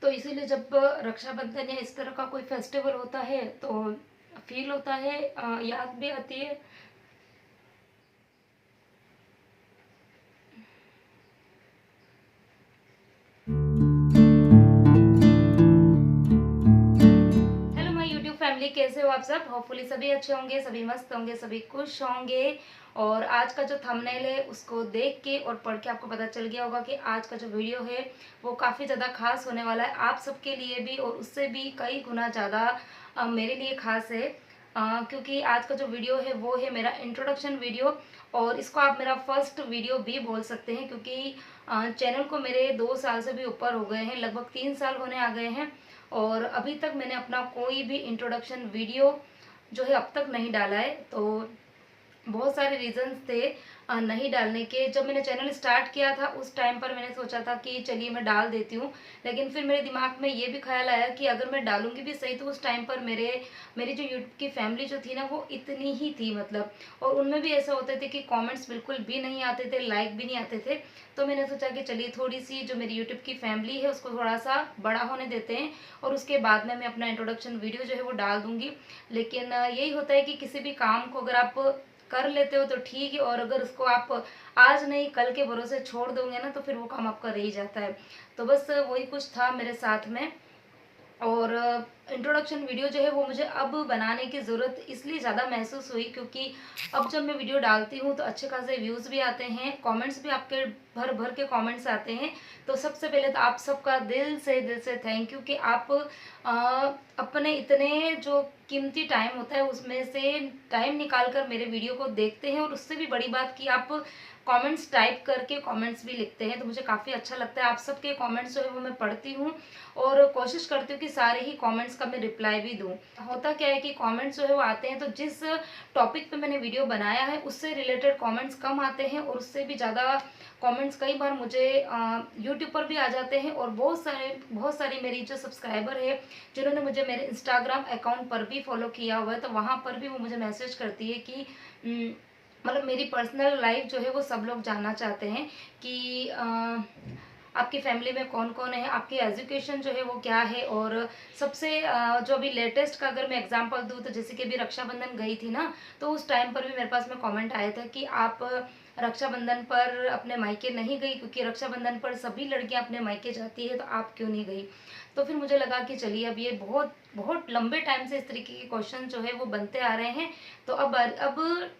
तो इसीलिए जब रक्षाबंधन या इस तरह का कोई फेस्टिवल होता है तो फील होता है, याद भी आती है। हेलो माय यूट्यूब फैमिली, कैसे हो आप सब? होपफुली सभी अच्छे होंगे, सभी मस्त होंगे, सभी खुश होंगे। और आज का जो थंबनेल है उसको देख के और पढ़ के आपको पता चल गया होगा कि आज का जो वीडियो है वो काफ़ी ज़्यादा खास होने वाला है आप सबके लिए भी, और उससे भी कई गुना ज़्यादा मेरे लिए खास है। क्योंकि आज का जो वीडियो है वो है मेरा इंट्रोडक्शन वीडियो, और इसको आप मेरा फर्स्ट वीडियो भी बोल सकते हैं, क्योंकि चैनल को मेरे 2 साल से भी ऊपर हो गए हैं, लगभग 3 साल होने आ गए हैं। और अभी तक मैंने अपना कोई भी इंट्रोडक्शन वीडियो जो है अब तक नहीं डाला है। तो बहुत सारे रीजंस थे नहीं डालने के। जब मैंने चैनल स्टार्ट किया था उस टाइम पर मैंने सोचा था कि चलिए मैं डाल देती हूँ, लेकिन फिर मेरे दिमाग में ये भी ख्याल आया कि अगर मैं डालूंगी भी सही तो उस टाइम पर मेरी जो यूट्यूब की फैमिली जो थी ना वो इतनी ही थी, मतलब। और उनमें भी ऐसा होते थे कि कमेंट्स बिल्कुल भी नहीं आते थे, लाइक भी नहीं आते थे। तो मैंने सोचा कि चलिए थोड़ी सी जो मेरी यूट्यूब की फैमिली है उसको थोड़ा सा बड़ा होने देते हैं, और उसके बाद में मैं अपना इंट्रोडक्शन वीडियो जो है वो डाल दूंगी। लेकिन यही होता है कि किसी भी काम को अगर आप कर लेते हो तो ठीक है, और अगर उसको आप आज नहीं कल के भरोसे छोड़ दोगे ना तो फिर वो काम आपका रह ही जाता है। तो बस वही कुछ था मेरे साथ में। और इंट्रोडक्शन वीडियो जो है वो मुझे अब बनाने की ज़रूरत इसलिए ज़्यादा महसूस हुई क्योंकि अब जब मैं वीडियो डालती हूँ तो अच्छे खासे व्यूज़ भी आते हैं, कमेंट्स भी आपके भर भर के कमेंट्स आते हैं। तो सबसे पहले तो आप सबका दिल से थैंक यू कि आप अपने इतने जो कीमती टाइम होता है उसमें से टाइम निकाल कर मेरे वीडियो को देखते हैं, और उससे भी बड़ी बात कि आप कमेंट्स टाइप करके कमेंट्स भी लिखते हैं। तो मुझे काफ़ी अच्छा लगता है, आप सबके कमेंट्स जो है वो मैं पढ़ती हूँ और कोशिश करती हूँ कि सारे ही कमेंट्स का मैं रिप्लाई भी दूँ। होता क्या है कि कमेंट्स जो है वो आते हैं तो जिस टॉपिक पे मैंने वीडियो बनाया है उससे रिलेटेड कमेंट्स कम आते हैं, और उससे भी ज़्यादा कमेंट्स कई बार मुझे यूट्यूब पर भी आ जाते हैं। और बहुत सारी मेरी जो सब्सक्राइबर है जिन्होंने मुझे मेरे इंस्टाग्राम अकाउंट पर भी फॉलो किया हुआ है, तो वहाँ पर भी वो मुझे मैसेज करती है कि मतलब मेरी पर्सनल लाइफ जो है वो सब लोग जानना चाहते हैं कि आपकी फैमिली में कौन कौन है, आपकी एजुकेशन जो है वो क्या है। और सबसे जो अभी लेटेस्ट का अगर मैं एग्जांपल दूँ तो जैसे कि अभी रक्षाबंधन गई थी ना, तो उस टाइम पर भी मेरे पास में कमेंट आया था कि आप रक्षाबंधन पर अपने मायके नहीं गई, क्योंकि रक्षाबंधन पर सभी लड़कियां अपने मायके जाती है तो आप क्यों नहीं गई। तो फिर मुझे लगा कि चलिए अब ये बहुत बहुत लंबे टाइम से इस तरीके के क्वेश्चन जो है वो बनते आ रहे हैं, तो अब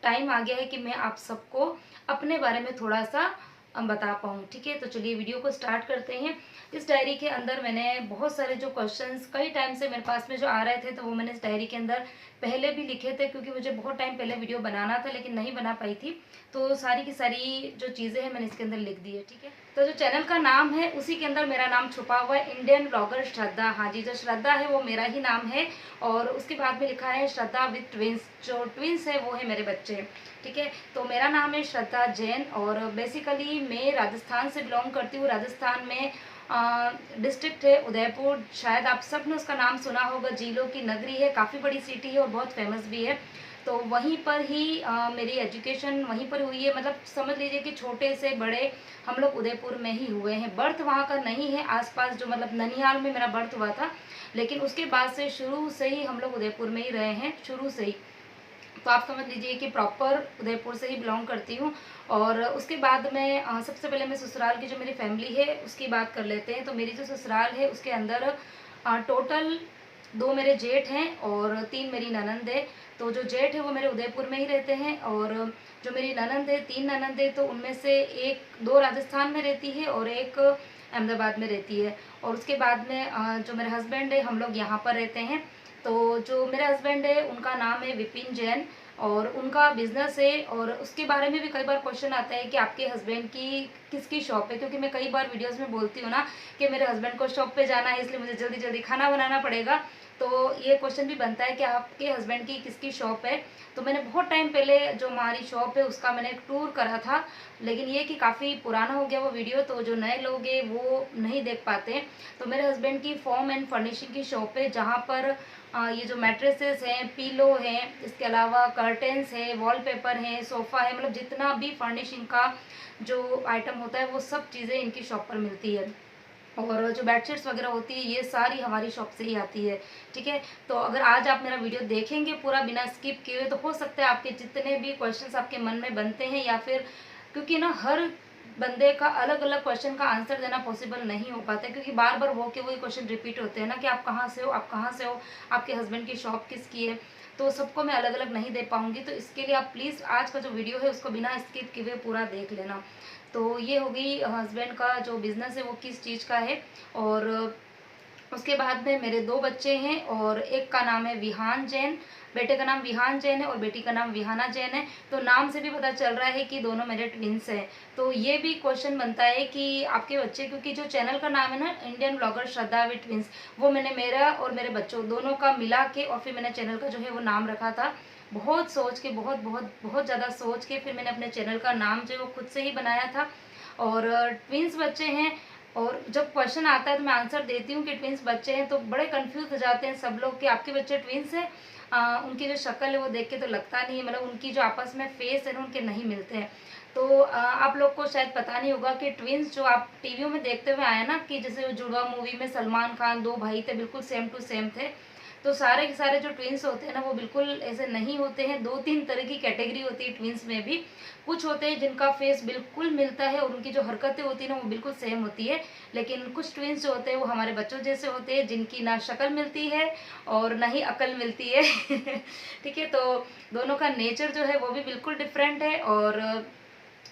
टाइम आ गया है कि मैं आप सबको अपने बारे में थोड़ा सा बता पाऊँ। ठीक है, तो चलिए वीडियो को स्टार्ट करते हैं। इस डायरी के अंदर मैंने बहुत सारे जो क्वेश्चंस कई टाइम से मेरे पास में जो आ रहे थे तो वो मैंने इस डायरी के अंदर पहले भी लिखे थे, क्योंकि मुझे बहुत टाइम पहले वीडियो बनाना था लेकिन नहीं बना पाई थी। तो सारी की सारी जो चीज़ें हैं मैंने इसके अंदर लिख दी है। ठीक है, तो जो चैनल का नाम है उसी के अंदर मेरा नाम छुपा हुआ है, इंडियन ब्लॉगर श्रद्धा। हाँ जी, जो श्रद्धा है वो मेरा ही नाम है, और उसके बाद में लिखा है श्रद्धा विद ट्विंस। जो ट्विंस है वो है मेरे बच्चे। ठीक है, तो मेरा नाम है श्रद्धा जैन, और बेसिकली मैं राजस्थान से बिलोंग करती हूँ। राजस्थान में डिस्ट्रिक्ट है उदयपुर, शायद आप सब ने उसका नाम सुना होगा। झीलों की नगरी है, काफ़ी बड़ी सिटी है और बहुत फेमस भी है। तो वहीं पर ही मेरी एजुकेशन वहीं पर हुई है, मतलब समझ लीजिए कि छोटे से बड़े हम लोग उदयपुर में ही हुए हैं। बर्थ वहाँ का नहीं है, आसपास जो मतलब ननिहाल में मेरा बर्थ हुआ था, लेकिन उसके बाद से शुरू से ही हम लोग उदयपुर में ही रहे हैं, शुरू से ही। तो आप समझ लीजिए कि प्रॉपर उदयपुर से ही बिलोंग करती हूँ। और उसके बाद में सबसे पहले मैं ससुराल की जो मेरी फैमिली है उसकी बात कर लेते हैं। तो मेरी जो ससुराल है उसके अंदर टोटल 2 मेरे जेठ हैं और 3 मेरी ननंद है। तो जो जेठ है वो मेरे उदयपुर में ही रहते हैं, और जो मेरी ननंद है, 3 ननंद है, तो उनमें से 2 राजस्थान में रहती है और एक अहमदाबाद में रहती है। और उसके बाद में जो मेरे हस्बैंड है हम लोग यहाँ पर रहते हैं। तो जो मेरे हस्बैंड है उनका नाम है विपिन जैन, और उनका बिजनेस है। और उसके बारे में भी कई बार क्वेश्चन आता है कि आपके हस्बैंड की किसकी शॉप है, क्योंकि मैं कई बार वीडियोस में बोलती हूँ ना कि मेरे हस्बैंड को शॉप पे जाना है इसलिए मुझे जल्दी जल्दी खाना बनाना पड़ेगा। तो ये क्वेश्चन भी बनता है कि आपके हस्बैंड की किसकी शॉप है। तो मैंने बहुत टाइम पहले जो हमारी शॉप है उसका मैंने एक टूर करा था, लेकिन ये कि काफ़ी पुराना हो गया वो वीडियो, तो जो नए लोग हैं वो नहीं देख पाते। तो मेरे हस्बैंड की फॉर्म एंड फर्निशिंग की शॉप है, जहाँ पर ये जो मैट्रेसेस हैं, पीलो हैं, इसके अलावा कर्टेंस है, वॉलपेपर हैं, सोफ़ा है, मतलब जितना भी फर्निशिंग का जो आइटम होता है वो सब चीज़ें इनकी शॉप पर मिलती है। और जो बेडशीट्स वगैरह होती है ये सारी हमारी शॉप से ही आती है, ठीक है। तो अगर आज आप मेरा वीडियो देखेंगे पूरा बिना स्किप किए हुए, तो हो सकता है आपके जितने भी क्वेश्चंस आपके मन में बनते हैं, या फिर क्योंकि ना हर बंदे का अलग अलग क्वेश्चन का आंसर देना पॉसिबल नहीं हो पाता है, क्योंकि बार बार वो के वही क्वेश्चन रिपीट होते हैं ना कि आप कहाँ से हो, आप कहाँ से हो, आपके हस्बैंड की शॉप किसकी है। तो सबको मैं अलग अलग नहीं दे पाऊंगी, तो इसके लिए आप प्लीज़ आज का जो वीडियो है उसको बिना स्किप किए हुए पूरा देख लेना। तो ये हो गई हस्बैंड का जो बिज़नेस है वो किस चीज़ का है। और उसके बाद में मेरे 2 बच्चे हैं, और एक का नाम है विहान जैन, बेटे का नाम विहान जैन है और बेटी का नाम विहाना जैन है। तो नाम से भी पता चल रहा है कि दोनों मेरे ट्विंस हैं। तो ये भी क्वेश्चन बनता है कि आपके बच्चे, क्योंकि जो चैनल का नाम है ना Indian blogger Shraddha with twins, वो मैंने मेरा और मेरे बच्चों दोनों का मिला के और फिर मैंने चैनल का जो है वो नाम रखा था। बहुत सोच के, बहुत बहुत बहुत ज़्यादा सोच के फिर मैंने अपने चैनल का नाम जो है वो खुद से ही बनाया था। और ट्विंस बच्चे हैं, और जब क्वेश्चन आता है तो मैं आंसर देती हूँ कि ट्विंस बच्चे हैं, तो बड़े कंफ्यूज हो जाते हैं सब लोग कि आपके बच्चे ट्विंस हैं। उनकी जो शक्ल है वो देख के तो लगता नहीं है, मतलब उनकी जो आपस में फेस है ना उनके नहीं मिलते हैं। तो आप लोग को शायद पता नहीं होगा कि ट्विंस जो आप टीवियों में देखते हुए आए ना, कि जैसे जुड़वा मूवी में सलमान खान 2 भाई थे, बिल्कुल सेम टू सेम थे। तो सारे के सारे जो ट्विंस होते हैं ना वो बिल्कुल ऐसे नहीं होते हैं। 2-3 तरह की कैटेगरी होती है ट्विंस में भी। कुछ होते हैं जिनका फेस बिल्कुल मिलता है और उनकी जो हरकतें होती है ना वो बिल्कुल सेम होती है। लेकिन कुछ ट्विंस जो होते हैं वो हमारे बच्चों जैसे होते हैं, जिनकी ना शक्ल मिलती है और ना ही अकल मिलती है। ठीक है, तो दोनों का नेचर जो है वो भी बिल्कुल डिफरेंट है। और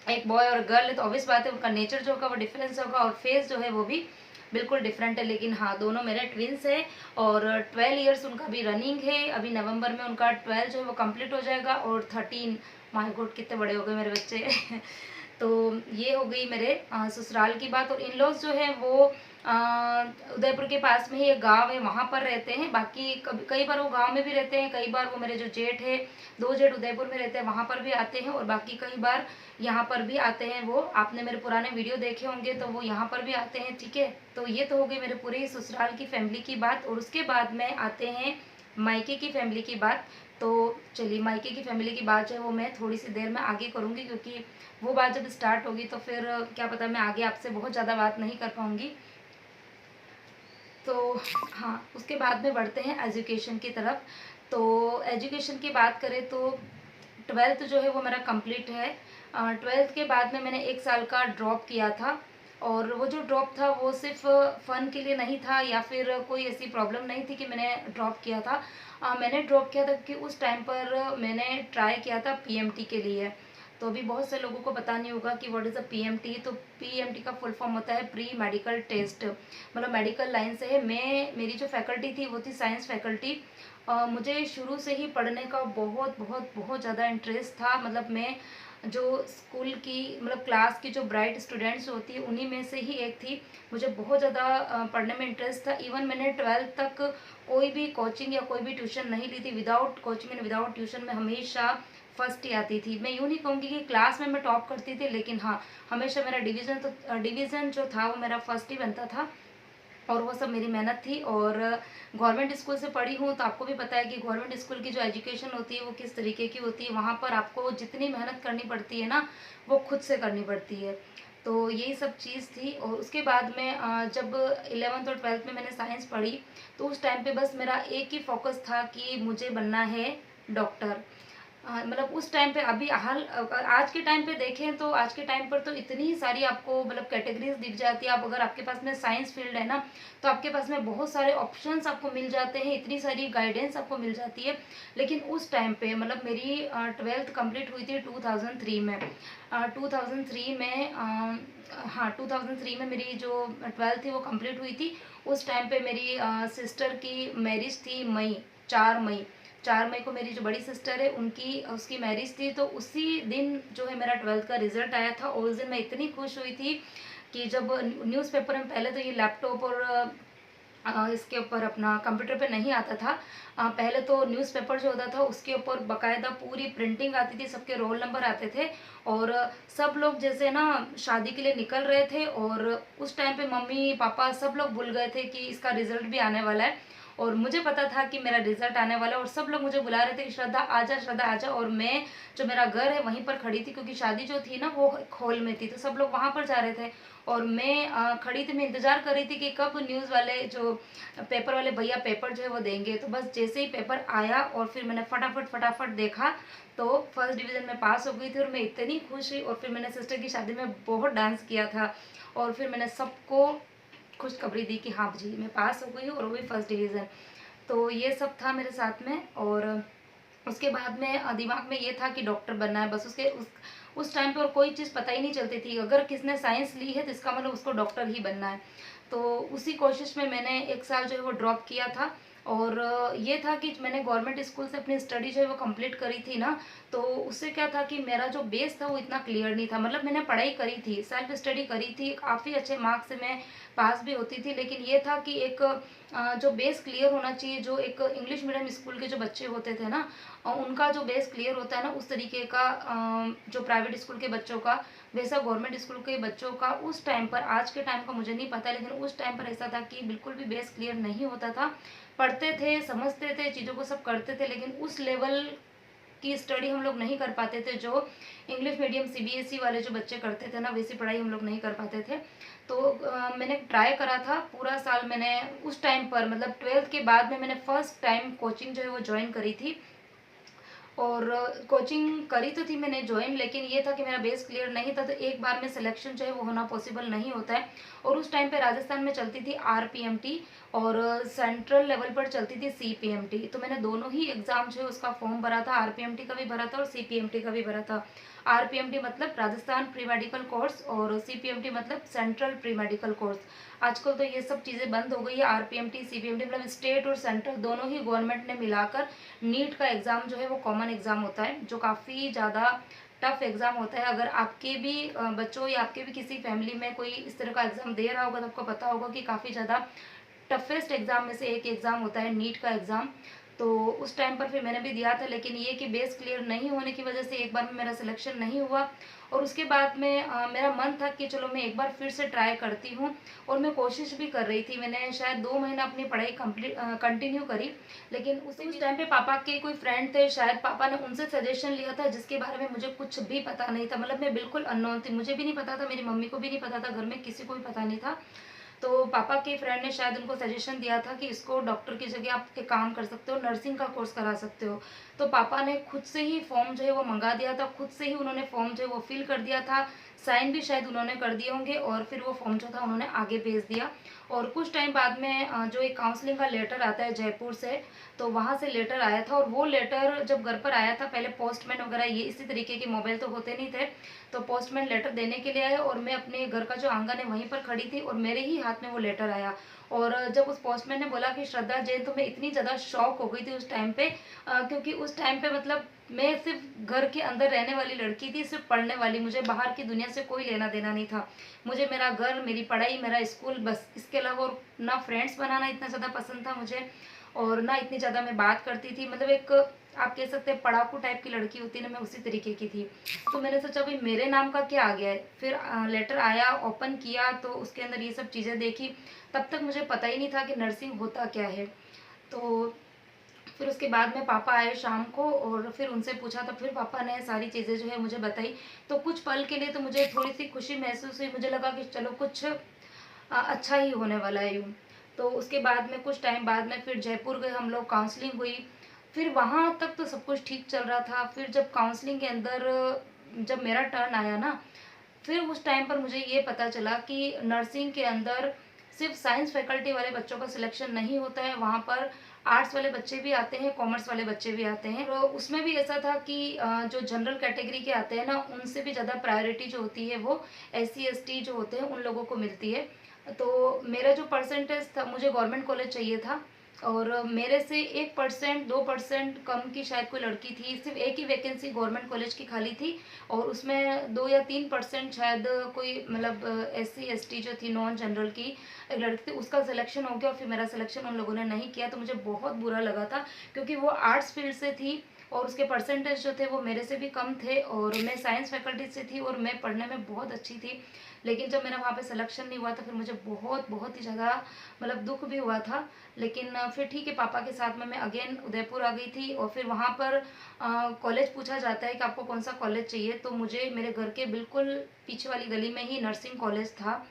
एक बॉय और गर्ल है तो ऑब्वियस बात है उनका नेचर जो होगा वो डिफरेंस होगा, और फेस जो है वो भी बिल्कुल डिफरेंट है। लेकिन हाँ, दोनों मेरे ट्विंस है। और 12 इयर्स उनका भी रनिंग है। अभी नवंबर में उनका 12 जो है वो कंप्लीट हो जाएगा, और 13, माय गॉड कितने बड़े हो गए मेरे बच्चे। तो ये हो गई मेरे ससुराल की बात। और इन लॉज जो है वो उदयपुर के पास में ही एक गांव है, वहाँ पर रहते हैं। बाकी कई बार वो गांव में भी रहते हैं, कई बार वो मेरे जो जेठ है, 2 जेठ उदयपुर में रहते हैं, वहाँ पर भी आते हैं, और बाकी कई बार यहाँ पर भी आते हैं। वो आपने मेरे पुराने वीडियो देखे होंगे तो वो यहाँ पर भी आते हैं, ठीक है। तो ये तो हो गई मेरे पूरे ससुराल की फैमिली की बात। और उसके बाद में आते हैं मायके की फैमिली की बात। तो चलिए, मायके की फैमिली की बात जो है वो मैं थोड़ी सी देर में आगे करूँगी, क्योंकि वो बात जब स्टार्ट होगी तो फिर क्या पता मैं आगे आपसे बहुत ज़्यादा बात नहीं कर पाऊँगी। तो हाँ, उसके बाद में बढ़ते हैं एजुकेशन की तरफ। तो एजुकेशन की बात करें तो 12th जो है वो मेरा कंप्लीट है। 12th के बाद में मैंने 1 साल का ड्रॉप किया था। और वो जो ड्रॉप था वो सिर्फ फ़न के लिए नहीं था, या फिर कोई ऐसी प्रॉब्लम नहीं थी कि मैंने ड्रॉप किया था। मैंने ड्रॉप किया था कि उस टाइम पर मैंने ट्राई किया था पीएमटी के लिए। तो अभी बहुत से लोगों को पता नहीं होगा कि व्हाट इज़ अ पीएमटी। तो पीएमटी का फुल फॉर्म होता है प्री मेडिकल टेस्ट, मतलब मेडिकल लाइन से है। मेरी जो फैकल्टी थी वो थी साइंस फैकल्टी। मुझे शुरू से ही पढ़ने का बहुत बहुत बहुत ज़्यादा इंटरेस्ट था। मतलब मैं जो स्कूल की, मतलब क्लास की जो ब्राइट स्टूडेंट्स होती है उन्हीं में से ही एक थी। मुझे बहुत ज़्यादा पढ़ने में इंटरेस्ट था। इवन मैंने 12th तक कोई भी कोचिंग या कोई भी ट्यूशन नहीं ली थी। Without coaching and without tuition में हमेशा फर्स्ट ही आती थी। मैं यूँ नहीं कहूँगी कि क्लास में मैं टॉप करती थी, लेकिन हाँ, हमेशा मेरा डिवीज़न जो था वो मेरा फर्स्ट ही बनता था। और वो सब मेरी मेहनत थी। और गवर्नमेंट स्कूल से पढ़ी हूँ तो आपको भी पता है कि गवर्नमेंट स्कूल की जो एजुकेशन होती है वो किस तरीके की होती है। वहाँ पर आपको जितनी मेहनत करनी पड़ती है ना, वो खुद से करनी पड़ती है। तो यही सब चीज़ थी। और उसके बाद में जब 11th और 12th में मैंने साइंस पढ़ी, तो उस टाइम पे बस मेरा एक ही फोकस था कि मुझे बनना है डॉक्टर। मतलब उस टाइम पे, अभी आज के टाइम पे देखें तो आज के टाइम पर तो इतनी सारी आपको मतलब कैटेगरीज दिख जाती है। आप अगर आपके पास में साइंस फील्ड है ना, तो आपके पास में बहुत सारे ऑप्शंस आपको मिल जाते हैं, इतनी सारी गाइडेंस आपको मिल जाती है। लेकिन उस टाइम पे, मतलब मेरी 12th कंप्लीट हुई थी 2003 में। 2003 में हाँ, 2003 में मेरी जो 12th थी वो कंप्लीट हुई थी। उस टाइम पे मेरी सिस्टर की मैरिज थी, मई 4 मई। 4 मई को मेरी जो बड़ी सिस्टर है उनकी उसकी मैरिज थी। तो उसी दिन जो है मेरा 12th का रिजल्ट आया था। और उस दिन मैं इतनी खुश हुई थी कि जब न्यूज़पेपर में, पहले तो ये लैपटॉप और इसके ऊपर अपना कंप्यूटर पे नहीं आता था। पहले तो न्यूज़पेपर जो होता था उसके ऊपर बाकायदा पूरी प्रिंटिंग आती थी, सबके रोल नंबर आते थे। और सब लोग जैसे ना शादी के लिए निकल रहे थे, और उस टाइम पे मम्मी पापा सब लोग भूल गए थे कि इसका रिजल्ट भी आने वाला है। और मुझे पता था कि मेरा रिजल्ट आने वाला है, और सब लोग मुझे बुला रहे थे कि श्रद्धा आजा, श्रद्धा आजा। और मैं, जो मेरा घर है वहीं पर खड़ी थी, क्योंकि शादी जो थी ना वो हॉल में थी, तो सब लोग वहाँ पर जा रहे थे। और मैं खड़ी थी, मैं इंतज़ार कर रही थी कि कब न्यूज़ वाले जो पेपर वाले भैया पेपर जो है वो देंगे। तो बस जैसे ही पेपर आया और फिर मैंने फटाफट देखा, तो फर्स्ट डिवीज़न में पास हो गई थी और मैं इतनी खुश हुई। और फिर मैंने सिस्टर की शादी में बहुत डांस किया था और फिर मैंने सबको खुशखबरी दी कि हाँ जी मैं पास हो गई हूँ और वो भी फर्स्ट डिवीज़न। तो ये सब था मेरे साथ में। और उसके बाद में दिमाग में ये था कि डॉक्टर बनना है बस। उस टाइम पे और कोई चीज़ पता ही नहीं चलती थी। अगर किसने साइंस ली है तो इसका मतलब उसको डॉक्टर ही बनना है। तो उसी कोशिश में मैंने 1 साल जो है वो ड्रॉप किया था। और ये था कि मैंने गवर्नमेंट स्कूल से अपनी स्टडी जो है वो कंप्लीट करी थी ना, तो उससे क्या था कि मेरा जो बेस था वो इतना क्लियर नहीं था। मतलब मैंने पढ़ाई करी थी, सेल्फ स्टडी करी थी, काफ़ी अच्छे मार्क्स से मैं पास भी होती थी। लेकिन ये था कि एक जो बेस क्लियर होना चाहिए, जो एक इंग्लिश मीडियम स्कूल के जो बच्चे होते थे ना, उनका जो बेस क्लियर होता है ना, उस तरीके का जो प्राइवेट स्कूल के बच्चों का, वैसा गवर्नमेंट स्कूल के बच्चों का उस टाइम पर, आज के टाइम का मुझे नहीं पता, लेकिन उस टाइम पर ऐसा था कि बिल्कुल भी बेस क्लियर नहीं होता था। पढ़ते थे, समझते थे, चीज़ों को सब करते थे, लेकिन उस लेवल की स्टडी हम लोग नहीं कर पाते थे जो इंग्लिश मीडियम सीबीएसई वाले जो बच्चे करते थे ना, वैसी पढ़ाई हम लोग नहीं कर पाते थे। तो मैंने ट्राई करा था पूरा साल। मैंने उस टाइम पर मतलब 12th के बाद में मैंने फर्स्ट टाइम कोचिंग जो है वो ज्वाइन करी थी। और कोचिंग करी तो थी मैंने ज्वाइन, लेकिन ये था कि मेरा बेस क्लियर नहीं था, तो एक बार में सिलेक्शन जो है वो होना पॉसिबल नहीं होता है। और उस टाइम पे राजस्थान में चलती थी आरपीएमटी और सेंट्रल लेवल पर चलती थी सीपीएमटी। तो मैंने दोनों ही एग्जाम जो है उसका फॉर्म भरा था, आरपीएमटी का भी भरा था और सीपीएमटी का भी भरा था। आरपीएमटी मतलब राजस्थान प्री मेडिकल कोर्स और सीपीएमटी मतलब सेंट्रल प्री मेडिकल कोर्स। आजकल तो ये सब चीज़ें बंद हो गई है। आरपीएमटी सीपीएमटी मतलब स्टेट और सेंट्रल दोनों ही गवर्नमेंट ने मिलाकर नीट का एग्ज़ाम जो है वो कॉमन एग्ज़ाम होता है, जो काफ़ी ज़्यादा टफ एग्ज़ाम होता है। अगर आपके भी बच्चों या आपके भी किसी फैमिली में कोई इस तरह का एग्ज़ाम दे रहा होगा तो आपको पता होगा कि काफ़ी ज़्यादा टफेस्ट एग्ज़ाम में से एक एग्ज़ाम होता है नीट का एग्ज़ाम। तो उस टाइम पर फिर मैंने भी दिया था, लेकिन ये कि बेस क्लियर नहीं होने की वजह से एक बार में मेरा सिलेक्शन नहीं हुआ। और उसके बाद में मेरा मन था कि चलो मैं एक बार फिर से ट्राई करती हूँ। और मैं कोशिश भी कर रही थी। मैंने शायद 2 महीना अपनी पढ़ाई कंटिन्यू करी। लेकिन उस टाइम पे पापा के कोई फ्रेंड थे, शायद पापा ने उनसे सजेशन लिया था, जिसके बारे में मुझे कुछ भी पता नहीं था। मतलब मैं बिल्कुल अननोन थी, मुझे भी नहीं पता था, मेरी मम्मी को भी नहीं पता था, घर में किसी को भी पता नहीं था। तो पापा के फ्रेंड ने शायद उनको सजेशन दिया था कि इसको डॉक्टर की जगह आप के काम कर सकते हो, नर्सिंग का कोर्स करा सकते हो। तो पापा ने खुद से ही फॉर्म जो है वो मंगा दिया था, खुद से ही उन्होंने फॉर्म जो है वो फिल कर दिया था, साइन भी शायद उन्होंने कर दिए होंगे और फिर वो फॉर्म जो था उन्होंने आगे भेज दिया। और कुछ टाइम बाद में जो एक काउंसलिंग का लेटर आता है जयपुर से, तो वहाँ से लेटर आया था। और वो लेटर जब घर पर आया था, पहले पोस्टमैन वगैरह ये इसी तरीके के मोबाइल तो होते नहीं थे, तो पोस्टमैन लेटर देने के लिए आया और मैं अपने घर का जो आंगन है वहीं पर खड़ी थी और मेरे ही हाथ में वो लेटर आया। और जब उस पोस्टमैन ने बोला कि श्रद्धा जैन, तो मैं इतनी ज़्यादा शॉक हो गई थी उस टाइम पे, क्योंकि उस टाइम पे मतलब मैं सिर्फ घर के अंदर रहने वाली लड़की थी, सिर्फ पढ़ने वाली, मुझे बाहर की दुनिया से कोई लेना देना नहीं था। मुझे मेरा घर, मेरी पढ़ाई, मेरा स्कूल, बस इसके अलावा और ना फ्रेंड्स बनाना इतना ज़्यादा पसंद था मुझे और ना इतनी ज़्यादा मैं बात करती थी। मतलब एक आप कह सकते हैं पढ़ाकू टाइप की लड़की होती है ना, मैं उसी तरीके की थी। तो मैंने सोचा भाई मेरे नाम का क्या आ गया है। फिर लेटर आया, ओपन किया तो उसके अंदर ये सब चीज़ें देखी। तब तक मुझे पता ही नहीं था कि नर्सिंग होता क्या है। तो फिर उसके बाद में पापा आए शाम को और फिर उनसे पूछा, तो फिर पापा ने सारी चीज़ें जो है मुझे बताई। तो कुछ पल के लिए तो मुझे थोड़ी सी खुशी महसूस हुई, मुझे लगा कि चलो कुछ अच्छा ही होने वाला है यूँ। तो उसके बाद में कुछ टाइम बाद में फिर जयपुर गए हम लोग, काउंसलिंग हुई। फिर वहाँ तक तो सब कुछ ठीक चल रहा था। फिर जब काउंसलिंग के अंदर जब मेरा टर्न आया ना, फिर उस टाइम पर मुझे ये पता चला कि नर्सिंग के अंदर सिर्फ साइंस फैकल्टी वाले बच्चों का सिलेक्शन नहीं होता है, वहाँ पर आर्ट्स वाले बच्चे भी आते हैं, कॉमर्स वाले बच्चे भी आते हैं। तो उसमें भी ऐसा था कि जो जनरल कैटेगरी के आते हैं ना, उनसे भी ज़्यादा प्रायोरिटी जो होती है वो एससी एसटी जो होते हैं उन लोगों को मिलती है। तो मेरा जो परसेंटेज था, मुझे गवर्नमेंट कॉलेज चाहिए था और मेरे से 1% 2% कम की शायद कोई लड़की थी, सिर्फ एक ही वैकेंसी गवर्नमेंट कॉलेज की खाली थी और उसमें 2 या 3% शायद कोई मतलब एससी एसटी जो थी नॉन जनरल की एक लड़की थी, उसका सिलेक्शन हो गया और फिर मेरा सिलेक्शन उन लोगों ने नहीं किया। तो मुझे बहुत बुरा लगा था क्योंकि वो आर्ट्स फील्ड से थी और उसके परसेंटेज जो थे वो मेरे से भी कम थे, और मैं साइंस फैकल्टी से थी और मैं पढ़ने में बहुत अच्छी थी। लेकिन जब मेरा वहाँ पे सिलेक्शन नहीं हुआ तो फिर मुझे बहुत बहुत ही ज़्यादा मतलब दुख भी हुआ था। लेकिन फिर ठीक है, पापा के साथ में मैं अगेन उदयपुर आ गई थी, और फिर वहाँ पर कॉलेज पूछा जाता है कि आपको कौन सा कॉलेज चाहिए, तो मुझे मेरे घर के बिल्कुल पीछे वाली गली में ही नर्सिंग कॉलेज था।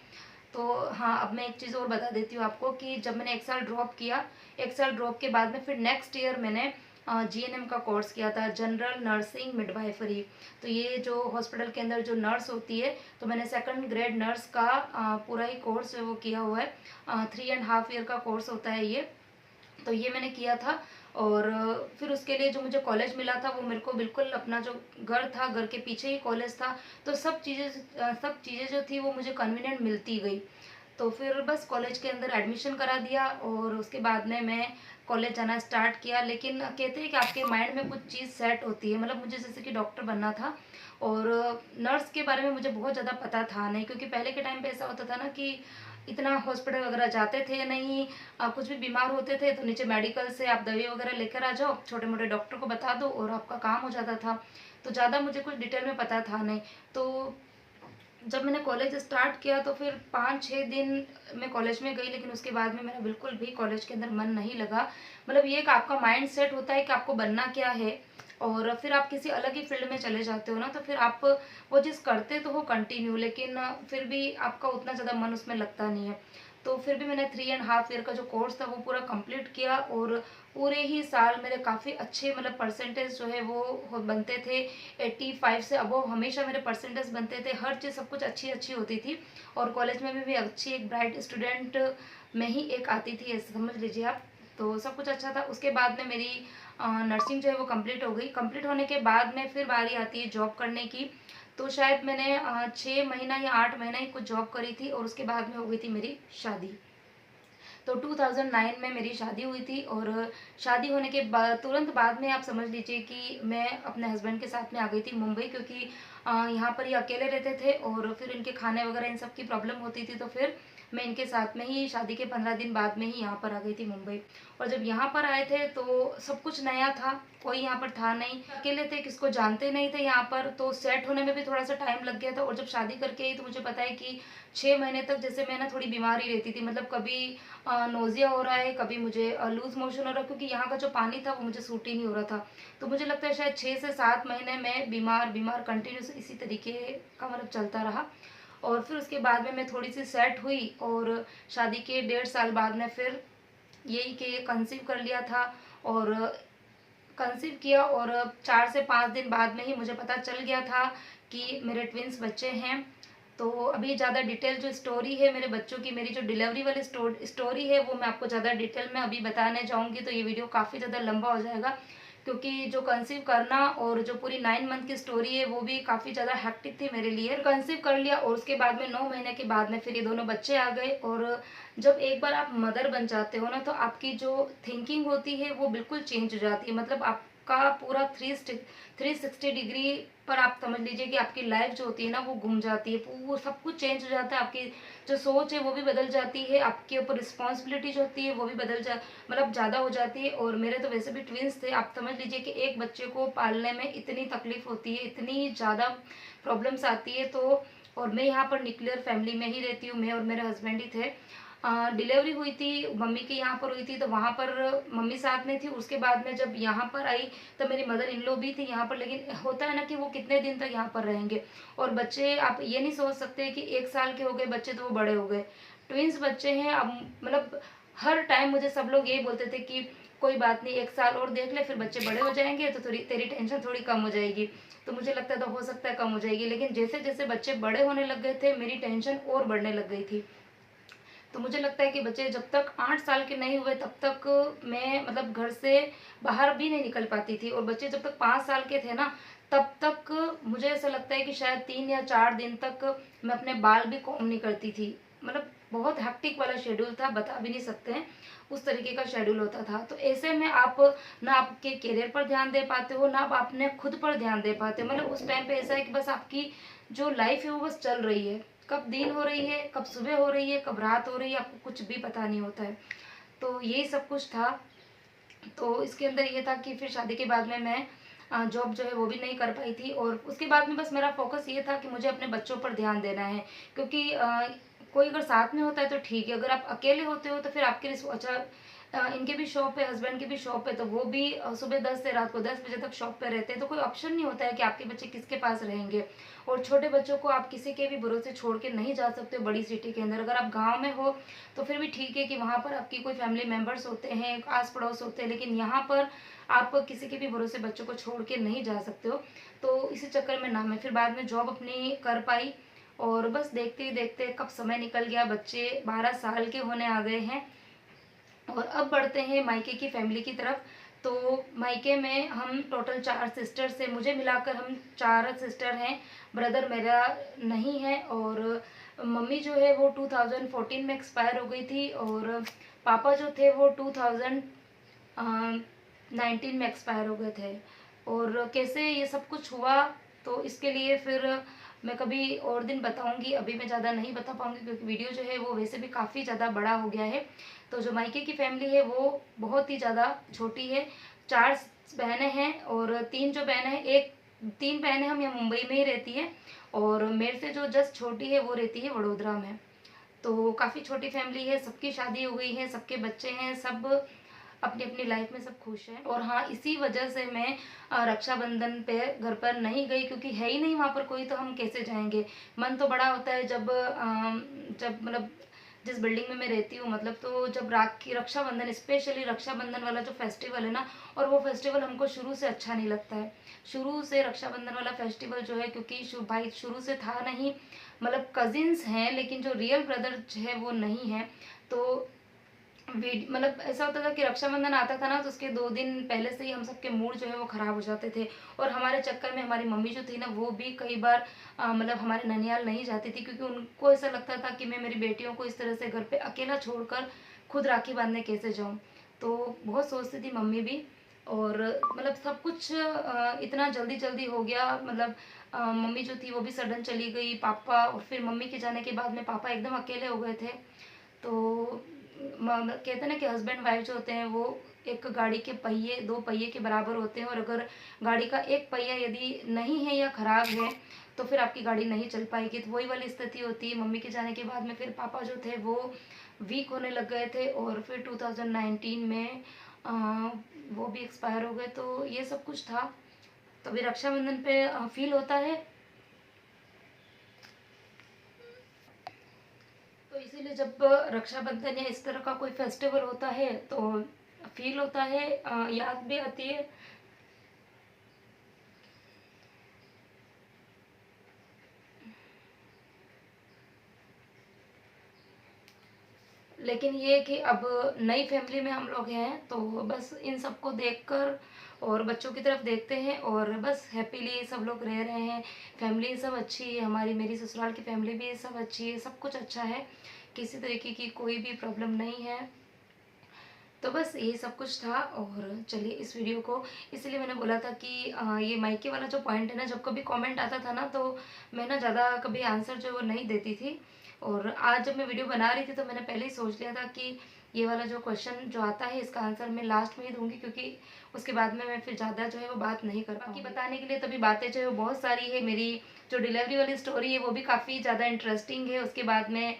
तो हाँ, अब मैं एक चीज़ और बता देती हूँ आपको कि जब मैंने 1 साल ड्रॉप किया, 1 साल ड्रॉप के बाद में फिर नेक्स्ट ईयर मैंने जीएनएम का कोर्स किया था, जनरल नर्सिंग मिडवाइफरी। तो ये जो हॉस्पिटल के अंदर जो नर्स होती है, तो मैंने सेकंड ग्रेड नर्स का पूरा ही कोर्स वो किया हुआ है। 3.5 ईयर का कोर्स होता है ये। तो ये मैंने किया था, और फिर उसके लिए जो मुझे कॉलेज मिला था वो मेरे को बिल्कुल अपना जो घर था, घर के पीछे ही कॉलेज था। तो सब चीज़ें जो थी वो मुझे कन्वीनियंट मिलती गई। तो फिर बस कॉलेज के अंदर एडमिशन करा दिया, और उसके बाद में मैं कॉलेज जाना स्टार्ट किया। लेकिन कहते हैं कि आपके माइंड में कुछ चीज़ सेट होती है, मतलब मुझे जैसे कि डॉक्टर बनना था, और नर्स के बारे में मुझे बहुत ज़्यादा पता था नहीं, क्योंकि पहले के टाइम पे ऐसा होता था ना कि इतना हॉस्पिटल वगैरह जाते थे नहीं। कुछ भी बीमार होते थे तो नीचे मेडिकल से आप दवाई वगैरह लेकर आ जाओ, छोटे मोटे डॉक्टर को बता दो और आपका काम हो जाता था। तो ज़्यादा मुझे कुछ डिटेल में पता था नहीं। तो जब मैंने कॉलेज स्टार्ट किया तो फिर 5-6 दिन मैं कॉलेज में गई, लेकिन उसके बाद में मेरा बिल्कुल भी कॉलेज के अंदर मन नहीं लगा। मतलब ये एक आपका माइंड सेट होता है कि आपको बनना क्या है, और फिर आप किसी अलग ही फील्ड में चले जाते हो ना, तो फिर आप वो चीज़ करते तो हो कंटिन्यू, लेकिन फिर भी आपका उतना ज़्यादा मन उसमें लगता नहीं है। तो फिर भी मैंने 3.5 ईयर का जो कोर्स था वो पूरा कंप्लीट किया, और पूरे ही साल मेरे काफ़ी अच्छे मतलब परसेंटेज जो है वो बनते थे। 85 से अबव हमेशा मेरे परसेंटेज बनते थे, हर चीज़ सब कुछ अच्छी अच्छी होती थी। और कॉलेज में भी अच्छी एक ब्राइट स्टूडेंट में ही एक आती थी, ऐसे समझ लीजिए आप। तो सब कुछ अच्छा था। उसके बाद में मेरी नर्सिंग जो है वो कंप्लीट हो गई। कंप्लीट होने के बाद में फिर बारी आती है जॉब करने की। तो शायद मैंने 6 महीना या 8 महीना ही कुछ जॉब करी थी, और उसके बाद में हो गई थी मेरी शादी। तो 2009 में मेरी शादी हुई थी, और शादी होने के बाद तुरंत बाद में आप समझ लीजिए कि मैं अपने हस्बैंड के साथ में आ गई थी मुंबई, क्योंकि यहाँ पर ये अकेले रहते थे, और फिर इनके खाने वगैरह इन सब की प्रॉब्लम होती थी। तो फिर मैं इनके साथ में ही शादी के 15 दिन बाद में ही यहाँ पर आ गई थी मुंबई। और जब यहाँ पर आए थे तो सब कुछ नया था, कोई यहाँ पर था नहीं, अकेले थे, किसको जानते नहीं थे यहाँ पर, तो सेट होने में भी थोड़ा सा टाइम लग गया था। और जब शादी करके आई तो मुझे पता है कि 6 महीने तक जैसे मैं ना थोड़ी बीमार ही रहती थी, मतलब कभी नोज़िया हो रहा है, कभी मुझे लूज़ मोशन हो रहा है, क्योंकि यहाँ का जो पानी था वो मुझे सूट ही नहीं हो रहा था। तो मुझे लगता है शायद 6 से 7 महीने मैं बीमार बीमार कंटिन्यूस इसी तरीके का मतलब चलता रहा। और फिर उसके बाद में मैं थोड़ी सी सेट हुई, और शादी के 1.5 साल बाद में फिर यही कि कंसीव कर लिया था। और कंसीव किया, और 4 से 5 दिन बाद में ही मुझे पता चल गया था कि मेरे ट्विंस बच्चे हैं। तो अभी ज़्यादा डिटेल जो स्टोरी है मेरे बच्चों की, मेरी जो डिलीवरी वाली स्टोरी है वो मैं आपको ज़्यादा डिटेल में अभी बताने जाऊँगी, तो ये वीडियो काफ़ी ज़्यादा लंबा हो जाएगा। क्योंकि जो कंसीव करना और जो पूरी 9 मंथ की स्टोरी है वो भी काफ़ी ज़्यादा हेक्टिक थी मेरे लिए। कंसीव कर लिया, और उसके बाद में 9 महीने के बाद में फिर ये दोनों बच्चे आ गए। और जब एक बार आप मदर बन जाते हो ना, तो आपकी जो थिंकिंग होती है वो बिल्कुल चेंज हो जाती है। मतलब आपका पूरा 360 डिग्री पर आप समझ लीजिए कि आपकी लाइफ जो होती है ना वो घूम जाती है, वो सब कुछ चेंज हो जाता है। आपकी जो सोच है वो भी बदल जाती है, आपके ऊपर रिस्पॉन्सिबिलिटी जो होती है वो भी मतलब ज़्यादा हो जाती है। और मेरे तो वैसे भी ट्विंस थे, आप समझ लीजिए कि एक बच्चे को पालने में इतनी तकलीफ होती है, इतनी ज़्यादा प्रॉब्लम्स आती है। तो और मैं यहाँ पर न्यूक्लियर फैमिली में ही रहती हूँ, मैं और मेरे हस्बैंड ही थे। डिलीवरी हुई थी मम्मी के यहाँ पर हुई थी, तो वहाँ पर मम्मी साथ में थी। उसके बाद में जब यहाँ पर आई तो मेरी मदर इन लॉ भी थी यहाँ पर, लेकिन होता है ना कि वो कितने दिन तक यहाँ पर रहेंगे। और बच्चे आप ये नहीं सोच सकते कि 1 साल के हो गए बच्चे तो वो बड़े हो गए। ट्विंस बच्चे हैं। अब मतलब हर टाइम मुझे सब लोग यही बोलते थे कि कोई बात नहीं, 1 साल और देख ले, फिर बच्चे बड़े हो जाएंगे तो थोड़ी तेरी टेंशन थोड़ी कम हो जाएगी। तो मुझे लगता था हो सकता है कम हो जाएगी, लेकिन जैसे जैसे बच्चे बड़े होने लग गए थे मेरी टेंशन और बढ़ने लग गई थी। तो मुझे लगता है कि बच्चे जब तक 8 साल के नहीं हुए तब तक मैं मतलब घर से बाहर भी नहीं निकल पाती थी, और बच्चे जब तक 5 साल के थे ना तब तक मुझे ऐसा लगता है कि शायद 3 या 4 दिन तक मैं अपने बाल भी कॉम्ब नहीं करती थी। मतलब बहुत हेक्टिक वाला शेड्यूल था, बता भी नहीं सकते हैं उस तरीके का शेड्यूल होता था। तो ऐसे में आप ना आपके करियर पर ध्यान दे पाते हो, ना आप अपने खुद पर ध्यान दे पाते हो। मतलब उस टाइम पे ऐसा है कि बस आपकी जो लाइफ है वो बस चल रही है, कब दिन हो रही है, कब सुबह हो रही है, कब रात हो रही है, आपको कुछ भी पता नहीं होता है। तो यही सब कुछ था। तो इसके अंदर ये था कि फिर शादी के बाद में मैं जॉब जो है वो भी नहीं कर पाई थी। और उसके बाद में बस मेरा फ़ोकस ये था कि मुझे अपने बच्चों पर ध्यान देना है, क्योंकि कोई अगर साथ में होता है तो ठीक है, अगर आप अकेले होते हो तो फिर आपके अच्छा इनके भी शॉप है, हस्बैंड की भी शॉप है, तो वो भी सुबह 10 से रात को 10 बजे तक शॉप पे रहते हैं, तो कोई ऑप्शन नहीं होता है कि आपके बच्चे किसके पास रहेंगे। और छोटे बच्चों को आप किसी के भी भरोसे छोड़ के नहीं जा सकते हो बड़ी सिटी के अंदर। अगर आप गाँव में हो तो फिर भी ठीक है कि वहाँ पर आपकी कोई फैमिली मेम्बर्स होते हैं, आस पड़ोस होते हैं, लेकिन यहाँ पर आप किसी के भी भरोसे बच्चों को छोड़ के नहीं जा सकते हो। तो इसी चक्कर में ना मैं फिर बाद में जॉब अपनी कर पाई, और बस देखते ही देखते कब समय निकल गया, बच्चे 12 साल के होने आ गए हैं। और अब बढ़ते हैं मायके की फैमिली की तरफ। तो मायके में हम टोटल 4 सिस्टर्स हैं, मुझे मिलाकर हम 4 सिस्टर हैं, ब्रदर मेरा नहीं है। और मम्मी जो है वो 2014 में एक्सपायर हो गई थी, और पापा जो थे वो 2019 में एक्सपायर हो गए थे। और कैसे ये सब कुछ हुआ, तो इसके लिए फिर मैं कभी और दिन बताऊंगी, अभी मैं ज़्यादा नहीं बता पाऊंगी क्योंकि वीडियो जो है वो वैसे भी काफ़ी ज़्यादा बड़ा हो गया है। तो जो मायके की फैमिली है वो बहुत ही ज़्यादा छोटी है। 4 बहनें हैं, और 3 जो बहनें हैं, एक 3 बहनें हम यहाँ मुंबई में ही रहती है, और मेरे से जो जस्ट छोटी है वो रहती है वडोदरा में। तो काफ़ी छोटी फैमिली है, सबकी शादी हो गई है, सबके बच्चे हैं, सब अपनी अपनी लाइफ में सब खुश हैं। और हाँ, इसी वजह से मैं रक्षाबंधन पे घर पर नहीं गई, क्योंकि है ही नहीं वहाँ पर कोई, तो हम कैसे जाएंगे। मन तो बड़ा होता है जब जब मतलब जिस बिल्डिंग में मैं रहती हूँ, मतलब तो जब राखी रक्षाबंधन, स्पेशली रक्षाबंधन वाला जो फेस्टिवल है ना, और वो फेस्टिवल हमको शुरू से अच्छा नहीं लगता है। शुरू से रक्षाबंधन वाला फेस्टिवल जो है, क्योंकि भाई शुरू से था नहीं, मतलब कजिन्स हैं लेकिन जो रियल ब्रदर है वो नहीं है। तो मतलब ऐसा होता था कि रक्षाबंधन आता था ना, तो उसके 2 दिन पहले से ही हम सबके मूड जो है वो खराब हो जाते थे। और हमारे चक्कर में हमारी मम्मी जो थी ना, वो भी कई बार मतलब हमारे ननियाल नहीं जाती थी, क्योंकि उनको ऐसा लगता था कि मैं मेरी बेटियों को इस तरह से घर पे अकेला छोड़कर खुद राखी बांधने कैसे जाऊँ। तो बहुत सोचती थी मम्मी भी। और मतलब सब कुछ इतना जल्दी जल्दी हो गया, मतलब मम्मी जो थी वो भी सडन चली गई, पापा, और फिर मम्मी के जाने के बाद में पापा एकदम अकेले हो गए थे। तो कहते हैं ना कि हस्बैंड वाइफ जो होते हैं वो एक गाड़ी के पहिए 2 पहिए के बराबर होते हैं, और अगर गाड़ी का एक पहिया यदि नहीं है या ख़राब है तो फिर आपकी गाड़ी नहीं चल पाएगी। तो वही वाली स्थिति होती है। मम्मी के जाने के बाद में फिर पापा जो थे वो वीक होने लग गए थे, और फिर 2019 में वो भी एक्सपायर हो गए। तो ये सब कुछ था। तो अभी रक्षाबंधन पे फील होता है। तो इसीलिए जब रक्षाबंधन या इस तरह का कोई फेस्टिवल होता है तो फील होता है, याद भी आती है। लेकिन ये कि अब नई फैमिली में हम लोग हैं, तो बस इन सबको देखकर और बच्चों की तरफ देखते हैं, और बस हैप्पीली सब लोग रह रहे हैं। फैमिली सब अच्छी है हमारी, मेरी ससुराल की फैमिली भी सब अच्छी है, सब कुछ अच्छा है, किसी तरीके की कोई भी प्रॉब्लम नहीं है। तो बस यही सब कुछ था। और चलिए इस वीडियो को इसलिए मैंने बोला था कि ये मायके वाला जो पॉइंट है ना, जब कभी कमेंट आता था ना, तो मैं ना ज़्यादा कभी आंसर जो है वो नहीं देती थी। और आज जब मैं वीडियो बना रही थी तो मैंने पहले ही सोच लिया था कि ये वाला जो क्वेश्चन जो आता है इसका आंसर मैं लास्ट में ही दूंगी, क्योंकि उसके बाद में मैं फिर ज़्यादा जो है वो बात नहीं कर पाऊँगी। बताने के लिए तभी बातें जो है वो बहुत सारी है। मेरी जो डिलीवरी वाली स्टोरी है वो भी काफ़ी ज़्यादा इंटरेस्टिंग है। उसके बाद में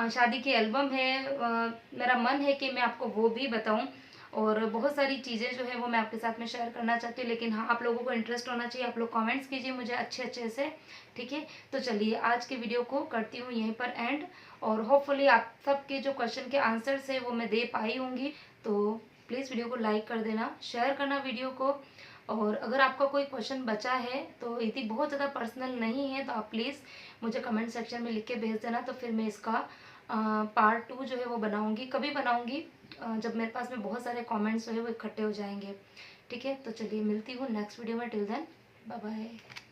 शादी की एल्बम है, मेरा मन है कि मैं आपको वो भी बताऊं। और बहुत सारी चीज़ें जो है वो मैं आपके साथ में शेयर करना चाहती हूँ, लेकिन हाँ, आप लोगों को इंटरेस्ट होना चाहिए। आप लोग कमेंट्स कीजिए मुझे अच्छे अच्छे से, ठीक है। तो चलिए आज के वीडियो को करती हूँ यहीं पर एंड, और होपफुली आप सबके जो क्वेश्चन के आंसर्स है वो मैं दे पाई होंगी। तो प्लीज़ वीडियो को लाइक कर देना, शेयर करना वीडियो को। और अगर आपका कोई क्वेश्चन बचा है तो यदि बहुत ज़्यादा पर्सनल नहीं है तो आप प्लीज़ मुझे कमेंट सेक्शन में लिख के भेज देना, तो फिर मैं इसका पार्ट 2 जो है वो बनाऊंगी। कभी बनाऊंगी जब मेरे पास में बहुत सारे कमेंट्स जो है वो इकट्ठे हो जाएंगे, ठीक है। तो चलिए मिलती हूँ नेक्स्ट वीडियो में। Till then bye bye.